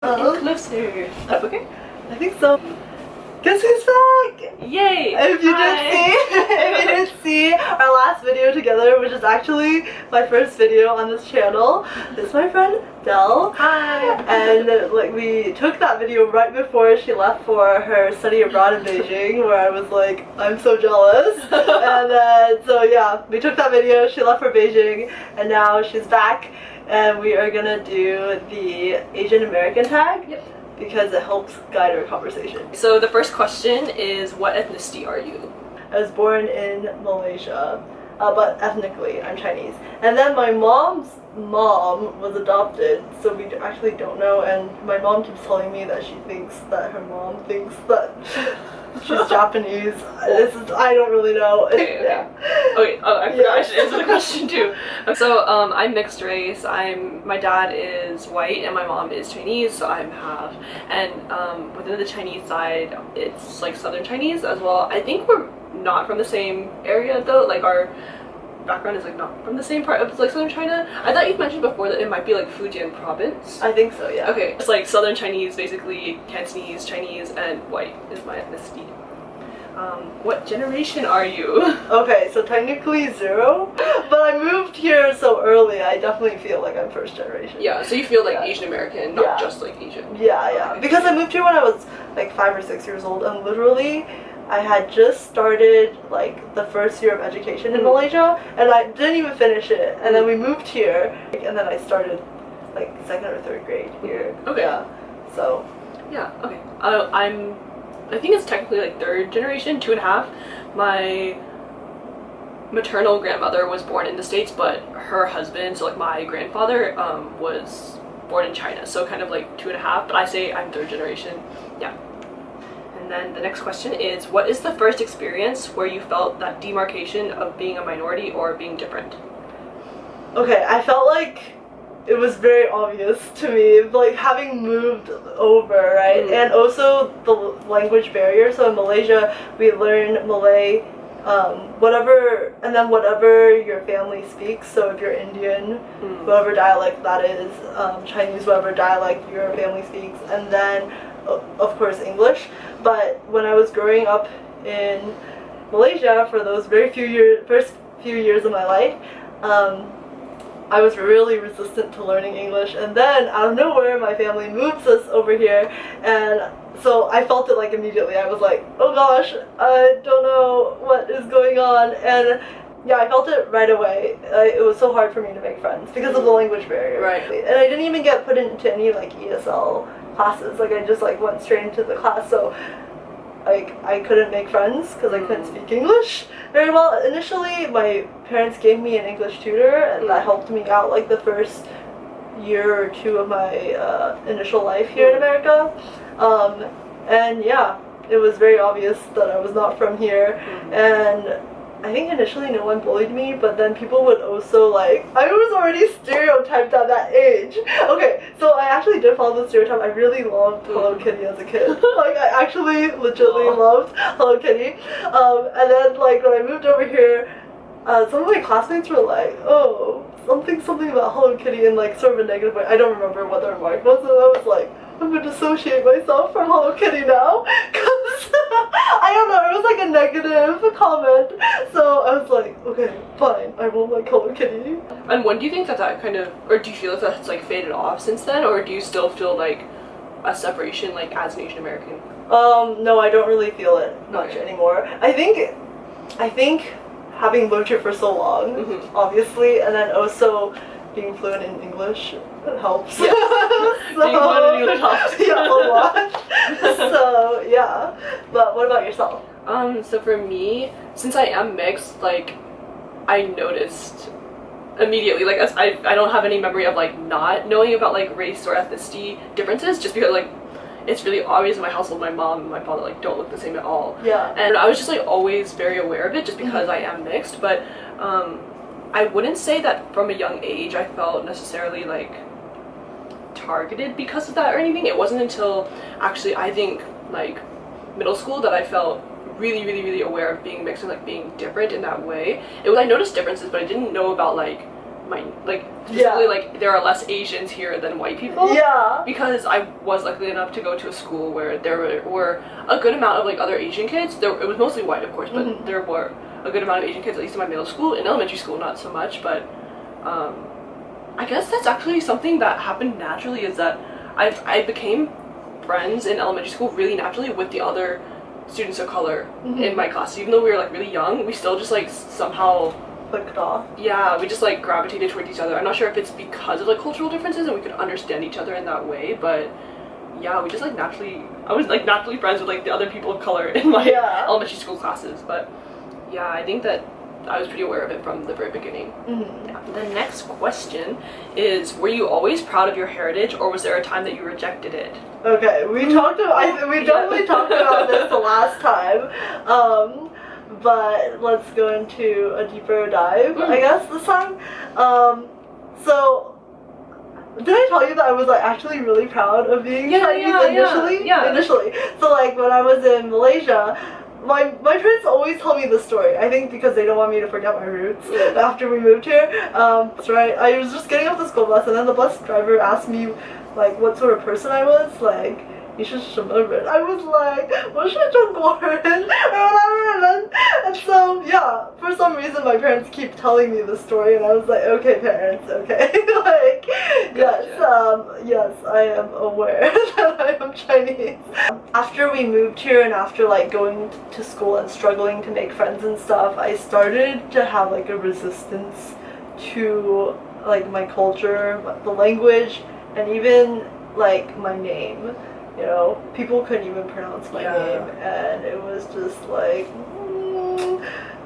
Closer. Okay. I think so. Guess who's back? Yay! If you didn't see our last video together, which is actually my first video on this channel, this is my friend Del. Hi! And like we took that video right before she left for her study abroad in Beijing, where I was like, I'm so jealous. And then so yeah, we took that video, she left for Beijing, and now she's back and we are gonna do the Asian American tag. Yep. Because it helps guide our conversation. So the first question is, what ethnicity are you? I was born in Malaysia, but ethnically I'm Chinese. And then my mom's mom was adopted, so we actually don't know, and my mom keeps telling me that she thinks that her mom thinks that she's Japanese. I don't really know. Okay. Yeah. Okay, I forgot I should answer the question too. So I'm mixed race. My dad is white and my mom is Chinese, so I'm half. And within the Chinese side, it's like Southern Chinese as well. I think we're not from the same area though, like our background is like not from the same part of like Southern China. I thought you mentioned before that it might be like Fujian province. I think so, yeah. Okay, it's like Southern Chinese, basically Cantonese, Chinese, and white is my ethnicity. What generation are you? Okay, so technically 0, but I moved here so early, I definitely feel like I'm first generation. Yeah, so you feel like Asian American, not just like Asian. Yeah. Okay. Because I moved here when I was like 5 or 6 years old, and literally I had just started like the first year of education in Malaysia, and I didn't even finish it, and then we moved here, and then I started like 2nd or 3rd grade here. Okay. Yeah. So. Yeah. Okay. I think it's technically like 3rd generation, 2.5. My maternal grandmother was born in the States, but her husband, so like my grandfather, was born in China, so kind of like 2.5. But I say I'm 3rd generation. Yeah. And then the next question is, what is the first experience where you felt that demarcation of being a minority or being different? Okay, I felt like it was very obvious to me, like having moved over, right? And also the language barrier. So in Malaysia, we learn Malay, whatever your family speaks. So if you're Indian, whatever dialect that is, Chinese, whatever dialect your family speaks, and then of course English. But when I was growing up in Malaysia for those first few years of my life, I was really resistant to learning English, and then out of nowhere my family moves us over here, and so I felt it like immediately. I was like, oh gosh, I don't know what is going on, and yeah, I felt it right away. It was so hard for me to make friends because of the language barrier. Right. And I didn't even get put into any like ESL classes, like I just like went straight into the class, so like I couldn't make friends because I couldn't speak English very well. Initially, my parents gave me an English tutor, and that helped me out like the first year or 2 of my initial life here in America. And yeah, it was very obvious that I was not from here, and I think initially no one bullied me, but then people would also like, I was already stereotyped at that age. Okay, so I actually did follow the stereotype. I really loved Hello Kitty as a kid. Like I actually legitimately loved Hello Kitty. And then like when I moved over here, some of my classmates were like, oh, something about Hello Kitty in like sort of a negative way. I don't remember what the remark was, and I was like, I'm going to dissociate myself from Hello Kitty now, because I don't know, it was like a negative comment, so I was like, okay, fine, I won't like Hello Kitty. And when do you think that kind of, or do you feel like that's like faded off since then, or do you still feel like a separation like as an Asian American? No, I don't really feel it much anymore. I think having lived here for so long, obviously, and then also being fluent in English helps. Yeah. So, being fluent in English helps. Yeah, a lot. So yeah. But what about yourself? So for me, since I am mixed, like I noticed immediately, like I don't have any memory of like not knowing about like race or ethnicity differences, just because like it's really obvious in my household. My mom and my father like don't look the same at all. Yeah. And I was just like always very aware of it, just because I am mixed. But I wouldn't say that from a young age I felt necessarily like targeted because of that or anything. It wasn't until actually I think like middle school that I felt really aware of being mixed and like being different in that way. It was, I noticed differences, but I didn't know about like specifically like there are less Asians here than white people. Yeah. Because I was lucky enough to go to a school where there were a good amount of like other Asian kids. It was mostly white, of course, but there were a good amount of Asian kids, at least in my middle school. In elementary school, not so much, but I guess that's actually something that happened naturally, is that I became friends in elementary school really naturally with the other students of color in my class. Even though we were like really young, we still just like somehow clicked off. Yeah, we just like gravitated towards each other. I'm not sure if it's because of like cultural differences and we could understand each other in that way, but yeah, we just like I was like naturally friends with like the other people of color in my elementary school classes. But yeah, I think that I was pretty aware of it from the very beginning. Yeah. The next question is, were you always proud of your heritage, or was there a time that you rejected it? Okay, we definitely talked about this the last time, but let's go into a deeper dive, I guess, this time. So, did I tell you that I was like actually really proud of being Chinese initially? Yeah. Initially. So like when I was in Malaysia, my parents always tell me this story. I think because they don't want me to forget my roots after we moved here. That's right. I was just getting off the school bus, and then the bus driver asked me like what sort of person I was. Like, 你是什么人? I was like, 我是中国人 or whatever. And so yeah, for some reason my parents keep telling me the story, and I was like, okay parents, okay. Like, yes, I am aware that I am Chinese. After we moved here and after like going to school and struggling to make friends and stuff, I started to have like a resistance to like my culture, the language, and even like my name. You know, people couldn't even pronounce my name, and it was just like,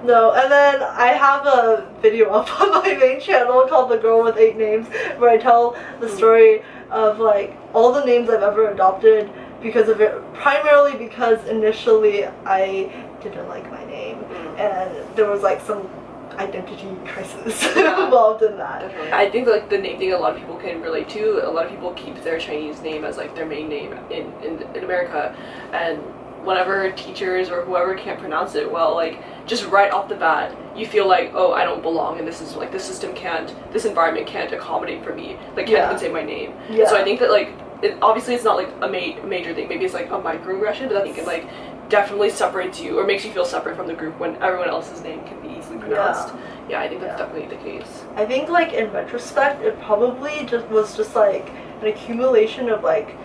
no. And then I have a video up on my main channel called The Girl with 8 Names, where I tell the story of like all the names I've ever adopted because of it, primarily because initially I didn't like my name, and there was like some identity crisis involved in that. Definitely. I think like the name thing a lot of people can relate to. A lot of people keep their Chinese name as like their main name in America, and whenever teachers or whoever can't pronounce it well, like just right off the bat you feel like, oh, I don't belong, and this is like this environment can't accommodate for me, like can't even say my name. So I think that like obviously it's not like a major thing, maybe it's like a microaggression, but I think it like definitely separates you or makes you feel separate from the group when everyone else's name can be easily pronounced. Yeah, I think that's definitely the case. I think like in retrospect it probably was just like an accumulation of like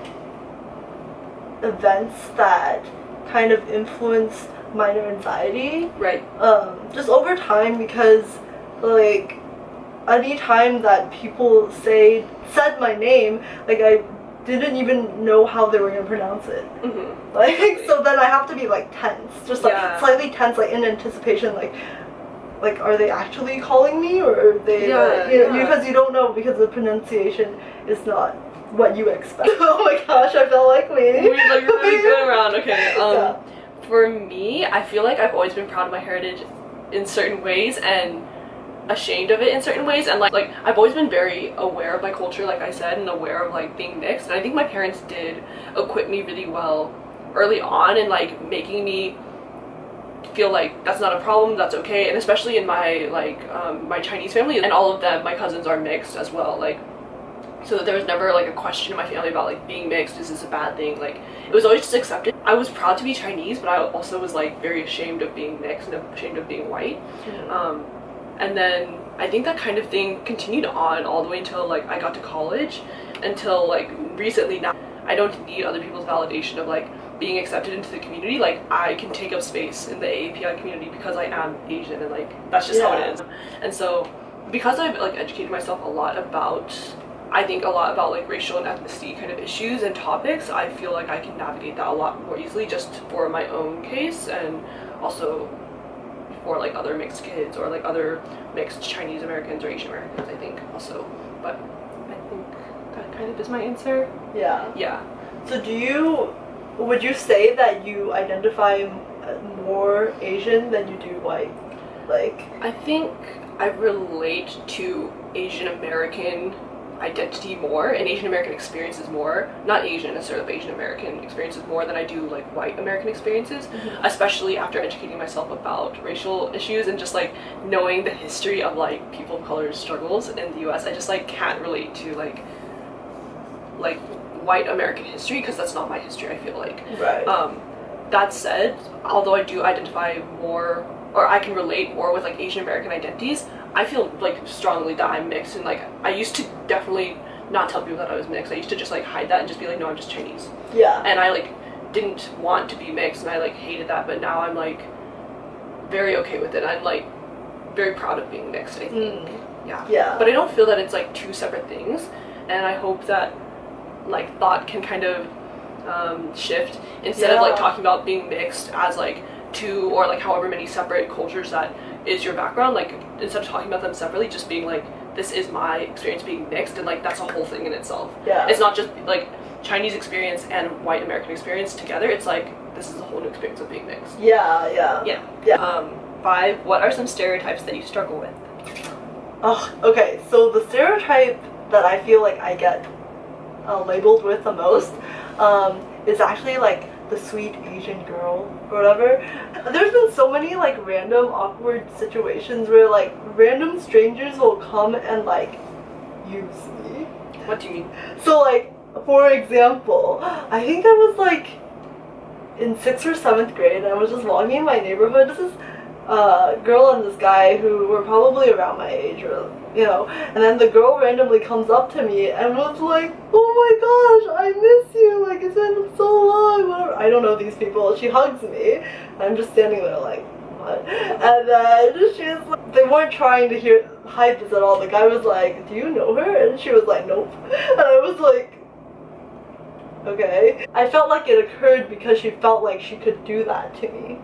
events that kind of influenced minor anxiety. Right. Just over time, because like any time that people said my name, like I didn't even know how they were gonna pronounce it. Like, so then I have to be like tense, just like slightly tense, like in anticipation, like are they actually calling me, or are they because you don't know, because the pronunciation is not what you expect. Oh my gosh, I felt like we like really good around. Okay. For me, I feel like I've always been proud of my heritage in certain ways and ashamed of it in certain ways, and like I've always been very aware of my culture, like I said, and aware of like being mixed, and I think my parents did equip me really well early on in like making me feel like that's not a problem, that's okay. And especially in my like my Chinese family, and all of them, my cousins are mixed as well, like so that there was never like a question in my family about like being mixed, is this a bad thing? Like it was always just accepted. I was proud to be Chinese, but I also was like very ashamed of being mixed and ashamed of being white. And then I think that kind of thing continued on all the way until like I got to college, until like recently. Now I don't need other people's validation of like being accepted into the community. Like I can take up space in the AAPI community because I am Asian, and like that's just how it is. And so because I've like educated myself a lot about like racial and ethnicity kind of issues and topics, I feel like I can navigate that a lot more easily just for my own case, and also for like other mixed kids or like other mixed Chinese Americans or Asian Americans, I think also. But I think that kind of is my answer. Yeah. So would you say that you identify more Asian than you do white? Like, I think I relate to Asian American. identity more and Asian American experiences more, not Asian necessarily, but Asian American experiences more than I do like white American experiences, especially after educating myself about racial issues and just like knowing the history of like people of color's struggles in the US. I just like can't relate to like white American history because that's not my history, I feel like. Right. That said, although I do identify more, or I can relate more with like Asian American identities, I feel like strongly that I'm mixed, and like I used to definitely not tell people that I was mixed. I used to just like hide that and just be like, no, I'm just Chinese. Yeah. And I like didn't want to be mixed, and I like hated that, but now I'm like very okay with it. I'm like very proud of being mixed, I think. Yeah. Yeah. But I don't feel that it's like two separate things, and I hope that like thought can kind of shift instead of like talking about being mixed as like two or like however many separate cultures that is your background, like instead of talking about them separately, just being like, this is my experience being mixed, and like that's a whole thing in itself. Yeah. It's not just like Chinese experience and white American experience together, it's like this is a whole new experience of being mixed. Yeah. 5, what are some stereotypes that you struggle with? Oh, okay, so the stereotype that I feel like I get labeled with the most is actually like the sweet Asian girl or whatever. There's been so many like random awkward situations where like random strangers will come and like use me. What do you mean? So like, for example, I think I was like in 6th or 7th grade and I was just walking in my neighborhood. This is girl and this guy who were probably around my age, or you know, and then the girl randomly comes up to me and was like, oh my gosh, I miss you, like it's been so long, whatever. I don't know these people. She hugs me. I'm just standing there like, what? And then she's like, they weren't trying to hide this at all. The guy was like, do you know her? And she was like, nope. And I was like, okay. I felt like it occurred because she felt like she could do that to me.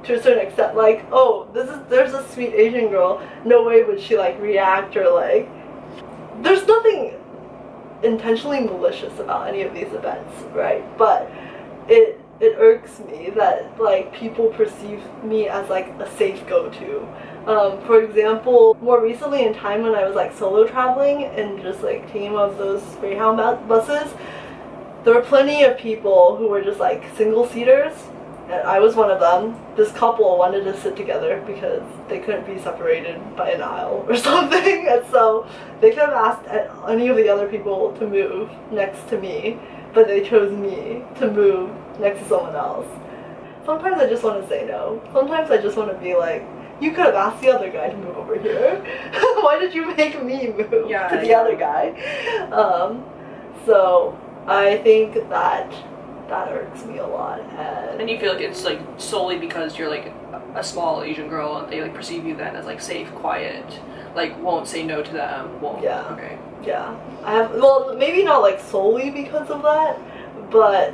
To a certain extent, like, oh, there's a sweet Asian girl, no way would she like react, or like, there's nothing intentionally malicious about any of these events, right? But it irks me that like people perceive me as like a safe go-to. For example, more recently in time when I was like solo traveling and just like taking one of those Greyhound buses, there were plenty of people who were just like single-seaters. I was one of them. This couple wanted to sit together because they couldn't be separated by an aisle or something, and so they could have asked any of the other people to move next to me, but they chose me to move next to someone else. Sometimes I just want to say no. Sometimes I just want to be like, you could have asked the other guy to move over here. Why did you make me move to the other guy? So I think that irks me a lot. And you feel like it's like solely because you're like a small Asian girl and they like perceive you then as like safe, quiet, like won't say no to them, won't. Yeah. Okay. Yeah. I have, well, maybe not like solely because of that, but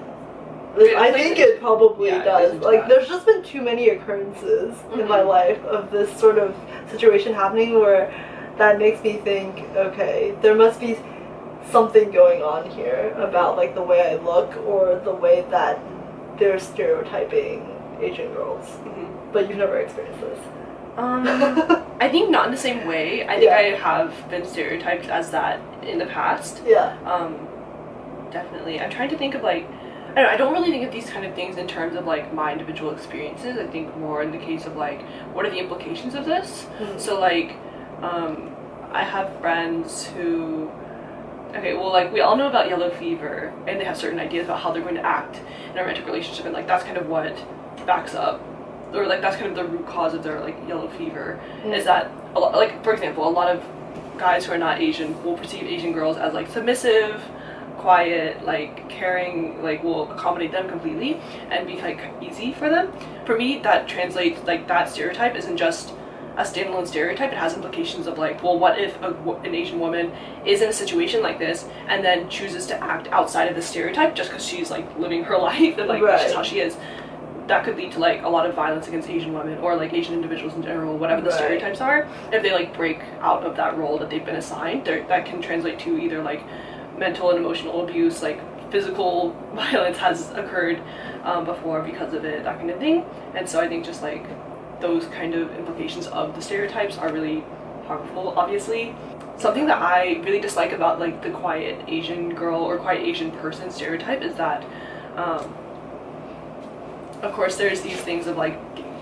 I think it probably does. Like, there's just been too many occurrences in my life of this sort of situation happening where that makes me think, okay, there must be something going on here about like the way I look or the way that they're stereotyping Asian girls. But you've never experienced this. I think not in the same way. I think I have been stereotyped as that in the past. Yeah. Definitely. I'm trying to think of like, I don't really think of these kind of things in terms of like my individual experiences. I think more in the case of like, what are the implications of this? So like, I have friends who, okay, well, like, we all know about yellow fever, and they have certain ideas about how they're going to act in a romantic relationship, and, like, that's kind of what backs up, or, like, that's kind of the root cause of their, like, yellow fever, is that, a lot, like, for example, a lot of guys who are not Asian will perceive Asian girls as, like, submissive, quiet, like, caring, like, will accommodate them completely, and be, like, easy for them. For me, that translates, like, that stereotype isn't just a standalone stereotype. It has implications of like, well, what if an Asian woman is in a situation like this and then chooses to act outside of the stereotype just because she's like living her life and like that's just how she is. That could lead to like a lot of violence against Asian women or like Asian individuals in general, whatever the stereotypes are. If they like break out of that role that they've been assigned, that can translate to either like mental and emotional abuse, like physical violence has occurred before because of it, that kind of thing. And so I think just like those kind of implications of the stereotypes are really harmful, obviously. Something that I really dislike about like the quiet Asian girl or quiet Asian person stereotype is that, of course, there's these things of like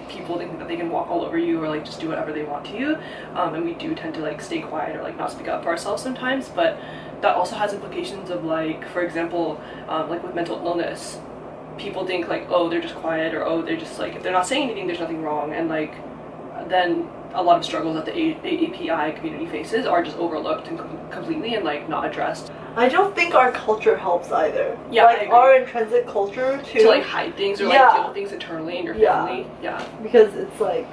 people think that they can walk all over you or like just do whatever they want to you, and we do tend to like stay quiet or like not speak up for ourselves sometimes. But that also has implications of like, for example, like with mental illness, people think like, oh, they're just quiet, or oh, they're just like, if they're not saying anything, there's nothing wrong, and like then a lot of struggles that the AAPI community faces are just overlooked and completely and like not addressed. I don't think our culture helps either. Yeah, like our intrinsic culture to like hide things or like deal with things internally in your family. Yeah. Because it's like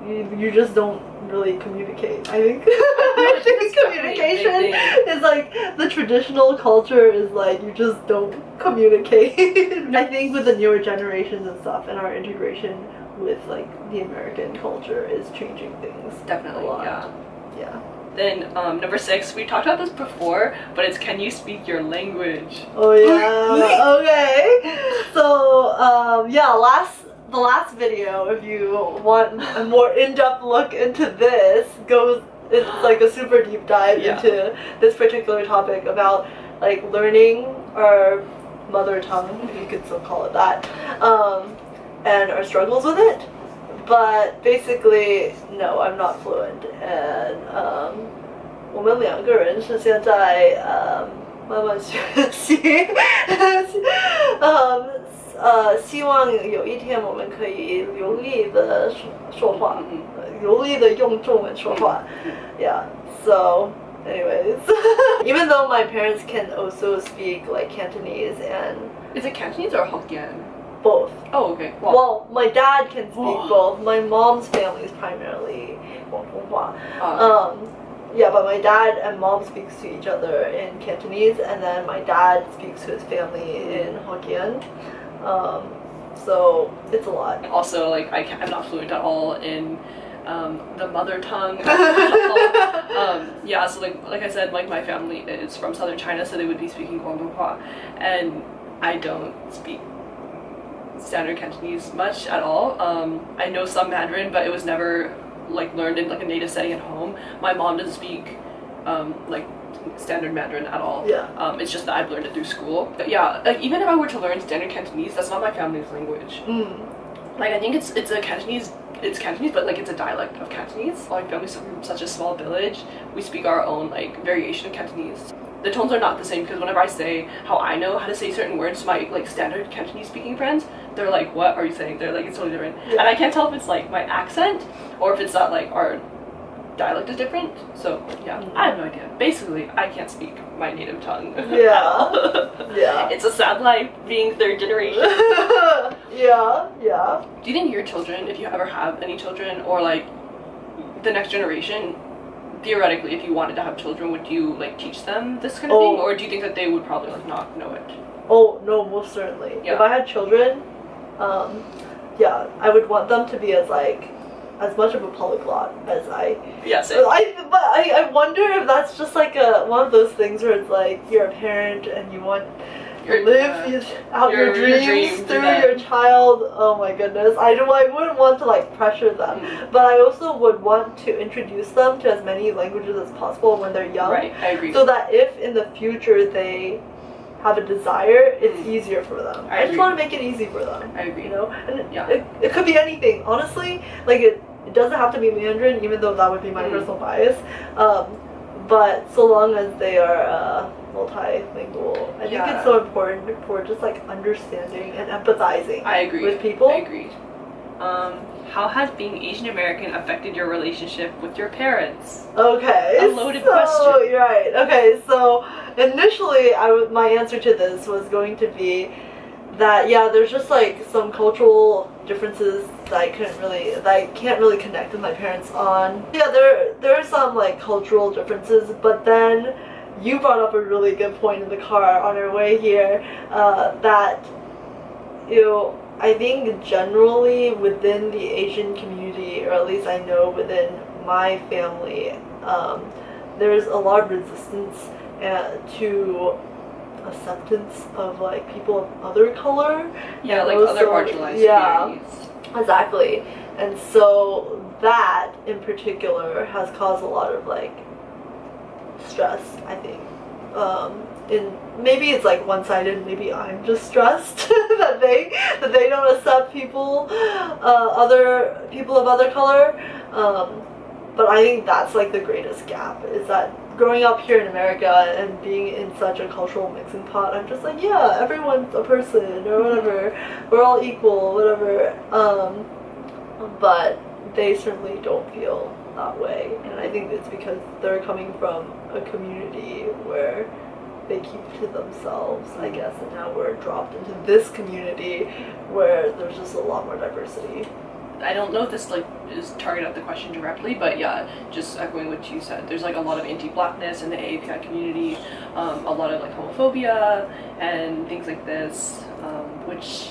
you just don't really communicate. I think I think communication is like the traditional culture is like you just don't communicate. I think with the newer generations and stuff and our integration with like the American culture is changing things. Definitely, a lot. Yeah. Then number 6, we talked about this before, but it's can you speak your language? Oh yeah. Okay. So yeah, the last video, if you want a more in-depth look into this, it's like a super deep dive into this particular topic about like learning our mother tongue, if you could still call it that, and our struggles with it. But basically, no, I'm not fluent, and 我们两个人是现在慢慢学习，希望有一天我们可以流利的说话，流利的用中文说话。Yeah. So, anyways, even though my parents can also speak like Cantonese and is it Cantonese or Hokkien? Both. Oh, okay. Well, my dad can speak both. My mom's family is primarily 广东话. Yeah, but my dad and mom speaks to each other in Cantonese, and then my dad speaks to his family in Hokkien. So it's a lot. Also, like I'm not fluent at all in the mother tongue. Yeah, so like I said, like my family is from southern China, so they would be speaking Guangdonghua, and I don't speak standard Cantonese much at all. I know some Mandarin, but it was never like learned in like a native setting at home. My mom doesn't speak like standard Mandarin at all. Yeah. It's just that I've learned it through school. But yeah, like even if I were to learn standard Cantonese, that's not my family's language. Like I think it's a Cantonese. It's Cantonese, but like it's a dialect of Cantonese. My family's from such a small village. We speak our own like variation of Cantonese. The tones are not the same because whenever I say how I know how to say certain words to my like standard Cantonese speaking friends, they're like, what are you saying? They're like, it's totally different. Yeah. And I can't tell if it's like my accent or if it's that like our dialect is different. So yeah, I have no idea. Basically, I can't speak my native tongue. Yeah. Yeah. It's a sad life being third generation. Yeah. Do you think your children, if you ever have any children, or like the next generation, theoretically, if you wanted to have children, would you like teach them this kind of thing, or do you think that they would probably like not know it? Oh no, most certainly. Yeah. If I had children, yeah, I would want them to be as much of a polyglot as I. Yes. But I wonder if that's just like one of those things where it's like you're a parent and you want to live out your dreams through your child. Oh my goodness, I wouldn't want to like pressure them, but I also would want to introduce them to as many languages as possible when they're young. Right, I agree. So that if in the future they have a desire, it's easier for them. I just want to make it easy for them. I agree. You know, and it could be anything. Honestly, like it doesn't have to be Mandarin, even though that would be my personal bias. But so long as they are multilingual, I think it's so important for just like understanding and empathizing. I agree. With people. I agree. How has being Asian American affected your relationship with your parents? Okay. A loaded question. Right. Okay. So initially, my answer to this was going to be that there's just like some cultural differences that I can't really connect with my parents on. Yeah, there are some like cultural differences, but then you brought up a really good point in the car on our way here, that I think generally within the Asian community, or at least I know within my family, there's a lot of resistance to acceptance of like people of other color. Yeah, like also, other marginalized communities. Exactly. And so that in particular has caused a lot of like stressed, I think. Maybe it's like one-sided, maybe I'm just stressed that they don't accept other people of other color. But I think that's like the greatest gap, is that growing up here in America and being in such a cultural mixing pot, I'm just like, yeah, everyone's a person or whatever, we're all equal, whatever. But they certainly don't feel that way, and I think it's because they're coming from a community where they keep to themselves, I guess, and now we're dropped into this community where there's just a lot more diversity. I don't know if this like is targeted at the question directly, but yeah, just echoing what you said, there's like a lot of anti-blackness in the AAPI community, a lot of like homophobia and things like this, which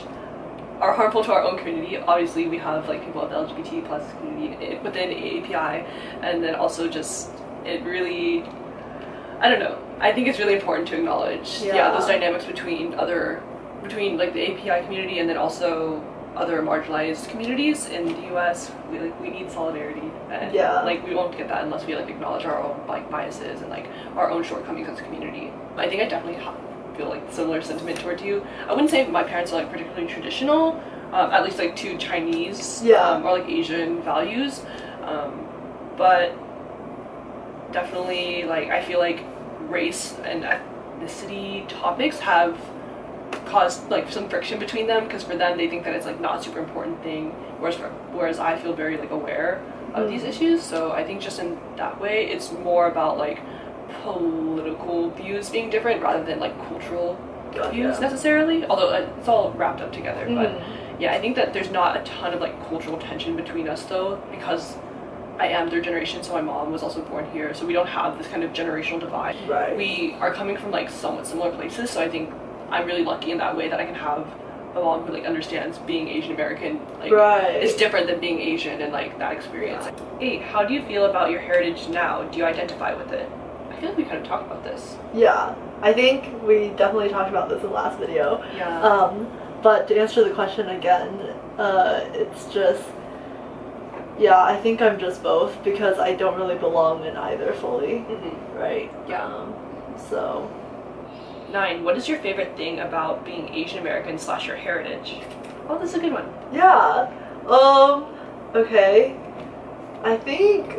are harmful to our own community. Obviously we have like people of the LGBT plus community within AAPI, and then also just it really, I don't know, I think it's really important to acknowledge those dynamics between like the AAPI community and then also other marginalized communities in the US. We need solidarity, and like we won't get that unless we like acknowledge our own like biases and like our own shortcomings as a community. I think I definitely feel like similar sentiment towards you. I wouldn't say my parents are like particularly traditional, at least like to Chinese or like Asian values, but definitely like I feel like race and ethnicity topics have caused like some friction between them, because for them they think that it's like not a super important thing, whereas I feel very like aware of these issues. So I think just in that way it's more about like political views being different rather than like cultural views necessarily, although it's all wrapped up together. But yeah, I think that there's not a ton of like cultural tension between us though, because I am third generation, so my mom was also born here, so we don't have this kind of generational divide. Right. We are coming from like somewhat similar places, so I think I'm really lucky in that way that I can have a mom who like understands being Asian American, like it's different than being Asian, and like that experience. Hey, how do you feel about your heritage now? Do you identify with it? I feel like we kind of talked about this. Yeah, I think we definitely talked about this in the last video. Yeah. But to answer the question again, it's just, yeah, I think I'm just both, because I don't really belong in either fully, right? Yeah. So. 9. What is your favorite thing about being Asian American / your heritage? Oh, this is a good one. Yeah. Okay. I think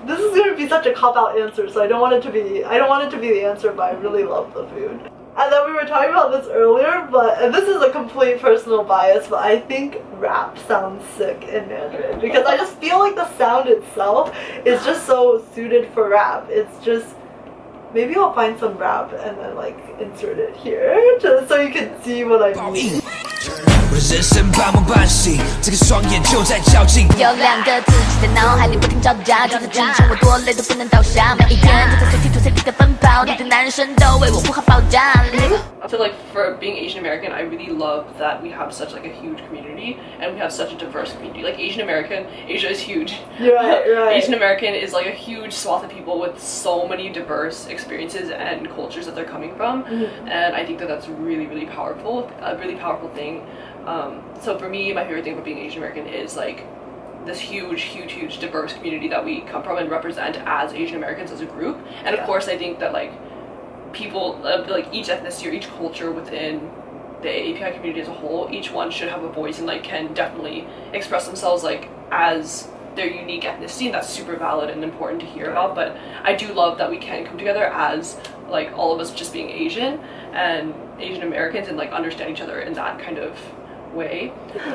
this is gonna be such a cop-out answer, so I don't want it to be the answer, but I really love the food. And then we were talking about this earlier, and this is a complete personal bias, but I think rap sounds sick in Mandarin, because I just feel like the sound itself is just so suited for rap. It's just, maybe I'll find some rap and then like insert it here, just so you can see what I mean. 我的人生半梦半醒，这个双眼就在较劲。有两个自己在脑海里不停招架，就在支撑我多累都不能倒下。每一天都在随地吐槽里的奔跑，你的男生都为我铺好报价。So like for being Asian American, I really love that we have such like a huge community, and we have such a diverse community. Like Asian American, Asia is huge. Right. Asian American is like a huge swath of people with so many diverse experiences and cultures that they're coming from, and I think that that's really, really powerful. A really powerful thing. So for me, my favorite thing about being Asian American is like this huge diverse community that we come from and represent as Asian Americans as a group. And of course I think that like people like each ethnicity or each culture within the AAPI community as a whole, each one should have a voice and like can definitely express themselves like as their unique ethnicity, and that's super valid and important to hear about. But I do love that we can come together as like all of us just being Asian and Asian Americans and like understand each other in that kind of way.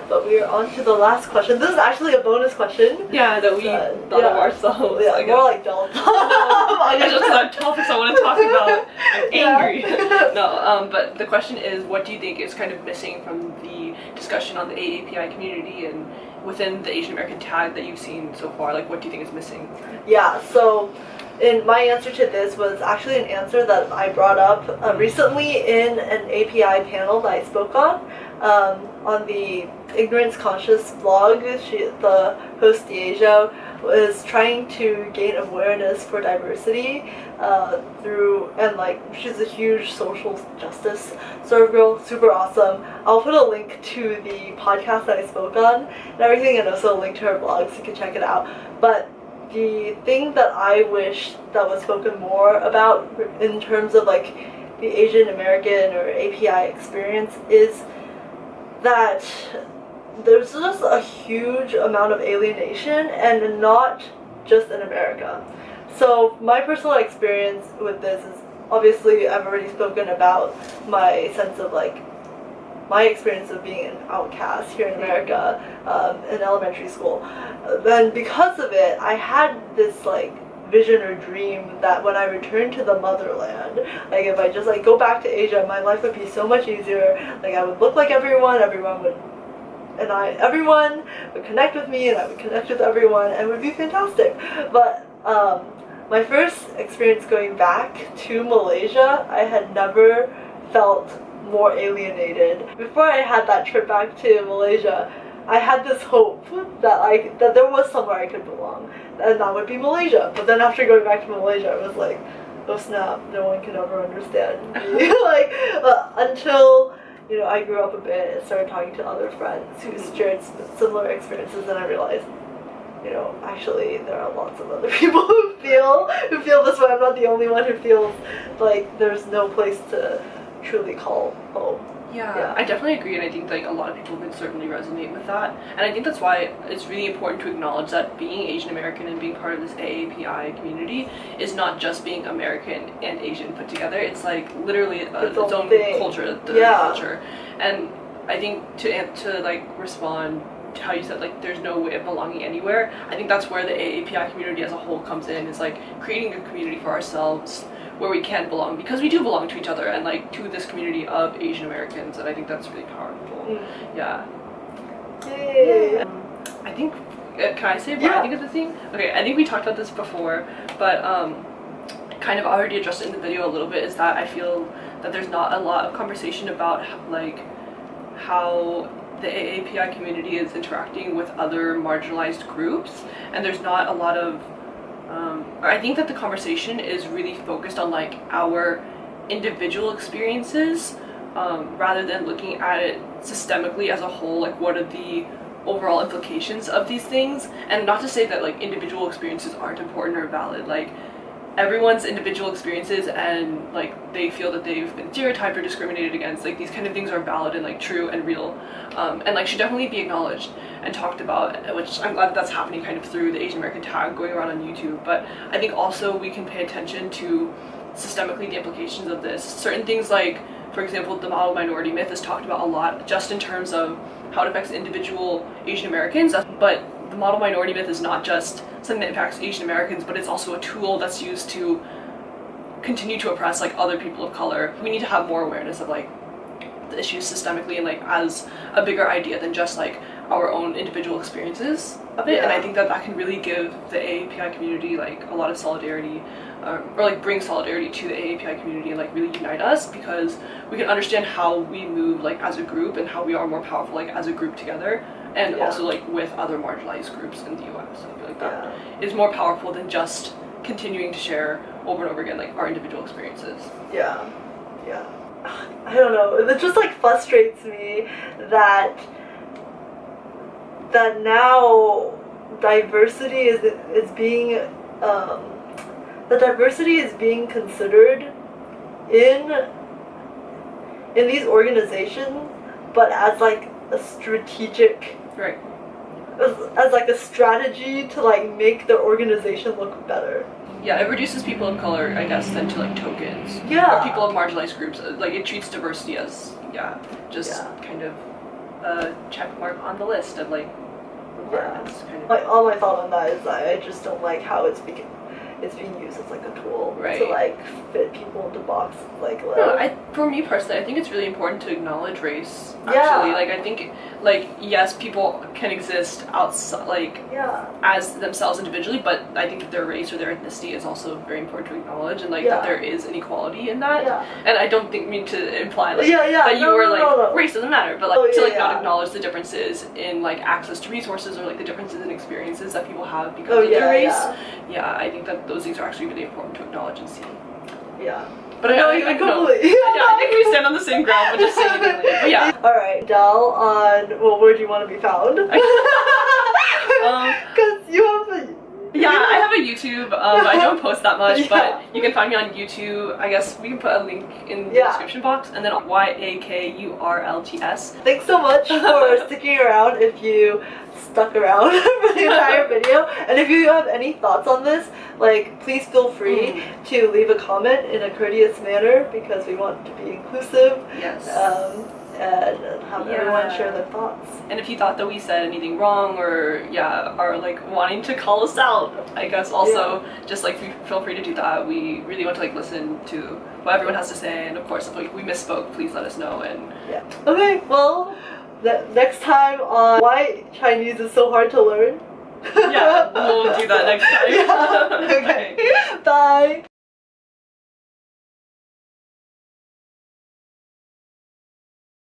But we are on to the last question. This is actually a bonus question. Yeah, that we thought of ourselves. Yeah, more like don't. I just have topics I want to talk about. I'm angry. No, but the question is, what do you think is kind of missing from the discussion on the AAPI community and within the Asian American tag that you've seen so far? Like, what do you think is missing? Yeah, so my answer to this was actually an answer that I brought up recently in an API panel that I spoke on the Ignorance Conscious blog. The host Deasia was trying to gain awareness for diversity through, and like she's a huge social justice sort of girl, super awesome. I'll put a link to the podcast that I spoke on and everything, and also a link to her blog so you can check it out. But the thing that I wish that was spoken more about in terms of like the Asian American or API experience is that there's just a huge amount of alienation, and not just in America. So my personal experience with this is, obviously I've already spoken about my sense of like my experience of being an outcast here in America in elementary school. Then because of it, I had this like vision or dream that when I returned to the motherland, like if I just like go back to Asia, my life would be so much easier. Like I would look like everyone would connect with me, and I would connect with everyone, and it would be fantastic. But my first experience going back to Malaysia, I had never felt more alienated. Before I had that trip back to Malaysia, I had this hope that there was somewhere I could belong, and that would be Malaysia. But then after going back to Malaysia, I was like, oh snap, no one can ever understand me. Like until I grew up a bit and started talking to other friends who shared similar experiences, and I realized, actually there are lots of other people who feel this way. I'm not the only one who feels like there's no place to truly call home. Yeah, I definitely agree, and I think like a lot of people can certainly resonate with that. And I think that's why it's really important to acknowledge that being Asian American and being part of this AAPI community is not just being American and Asian put together. It's like literally its own culture, culture. And I think to like respond to how you said like there's no way of belonging anywhere, I think that's where the AAPI community as a whole comes in, is like creating a community for ourselves where we can belong, because we do belong to each other and like to this community of Asian Americans, and I think that's really powerful. Yeah. Yay. I think, can I say what I think of the thing? Okay, I think we talked about this before, but kind of already addressed it in the video a little bit, is that I feel that there's not a lot of conversation about like how the AAPI community is interacting with other marginalized groups, and there's not a lot of I think that the conversation is really focused on like our individual experiences rather than looking at it systemically as a whole, like what are the overall implications of these things. And not to say that like individual experiences aren't important or valid, like everyone's individual experiences and like they feel that they've been stereotyped or discriminated against, like these kind of things are valid and like true and real, and like should definitely be acknowledged and talked about, which I'm glad that's happening kind of through the Asian American Tag going around on YouTube. But I think also we can pay attention to systemically the implications of this. Certain things like, for example, the model minority myth is talked about a lot just in terms of how it affects individual Asian Americans, but the model minority myth is not just something that impacts Asian Americans, but it's also a tool that's used to continue to oppress like other people of color. We need to have more awareness of like the issues systemically and like as a bigger idea than just like our own individual experiences of it. And I think that that can really give the AAPI community like a lot of solidarity, or like bring solidarity to the AAPI community and like really unite us, because we can understand how we move like as a group and how we are more powerful like as a group together, and also like with other marginalized groups in the US. I feel like that is more powerful than just continuing to share over and over again like our individual experiences. Yeah. I don't know, it just like frustrates me that now diversity is being considered in these organizations, but as like a strategic, as like a strategy to like make the organization look better. Yeah, it reduces people of color, I guess, then to like tokens. Yeah. Or people of marginalized groups. Like it treats diversity as kind of a check mark on the list of like requirements. Kind of. Like all my thought on that is that I just don't like how it's being used as like a tool to like fit people into boxes. Like for me personally, I think it's really important to acknowledge race. Actually, like I think like yes, people can exist outside like as themselves individually, but I think that their race or their ethnicity is also very important to acknowledge, and like that there is inequality in that. And I don't mean to imply like that you were like race doesn't matter, but like to like not acknowledge the differences in like access to resources or like the differences in experiences that people have because of their race. I think that those things are actually really important to acknowledge and see. But I completely. I think we stand on the same ground, but just saying it later. But yeah. Alright, Del, on where do you want to be found? Because Yeah, I have a YouTube. I don't post that much, Yeah. but you can find me on YouTube. I guess we can put a link in the description box, and then YAKURLGS. Thanks so much for sticking around if you stuck around for the entire video. And if you have any thoughts on this, like, please feel free to leave a comment in a courteous manner because we want to be inclusive. Yes. And have everyone share their thoughts. And if you thought that we said anything wrong or are like wanting to call us out, I guess also just like feel free to do that. We really want to like listen to what everyone has to say, and of course if like we misspoke, please let us know. And Okay, well, next time on why Chinese is so hard to learn. yeah, we'll do that next time. Okay.